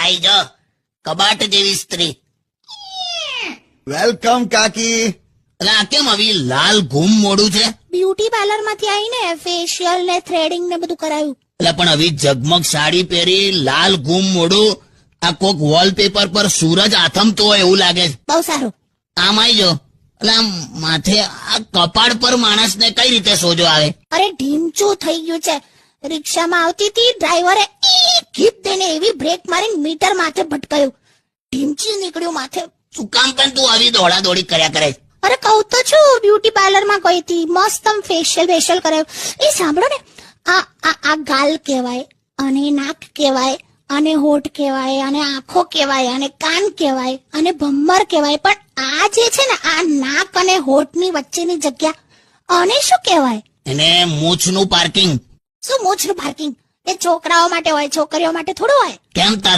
આઈ જો કબાટ જેવી સ્ત્રી. વેલકમ કાકી. એટલે આ કેમ આવી લાલ ઘૂમ મોડું છે? બ્યુટી પાર્લર માંથી આવીને ફેશિયલ ને થ્રેડિંગ ને બધું કરાયું. એટલે પણ આવી ઝગમગ સાડી પહેરી લાલ ઘૂમ મોડું, આ કોક વોલપેપર પર સૂરજ આથમતો હોય એવું લાગે છે. બહુ સારું. આમ આઈ જો. એટલે આમ માથે આ કપાળ પર માણસને કઈ રીતે સોજો આવે? અરે ઢીમચું થઈ ગયું છે. રિક્ષામાં આવતી હતી, ડ્રાઈવરે ગીત દઈને એવી બ્રેક મારીને મીટર માથે ભટકાયું. ઢીમચી નીકળ્યું માથે. શું કામ પણ તું આવી દોડા દોડી કર્યા કરે છે? અરે કહું તો છું, બ્યુટી પાર્લર માં ગઈ હતી, મસ્ત ફેશિયલ કરાયું. એ સાંભળો ને, આ ગાલ કહેવાય, અને નાક કહેવાય, અને હોઠ કહેવાય, અને આંખો કહેવાય, અને કાન કહેવાય, અને ભમર કહેવાય. પણ આ જે છે ને, આ નાક અને હોઠની વચ્ચેની જગ્યા, આને શું કહેવાય? એને મૂછનું પાર્કિંગ. શું મૂછનું પાર્કિંગ? એ છોકરાઓ માટે હોય, છોકરીઓ માટે થોડું હોય. કેમ તારા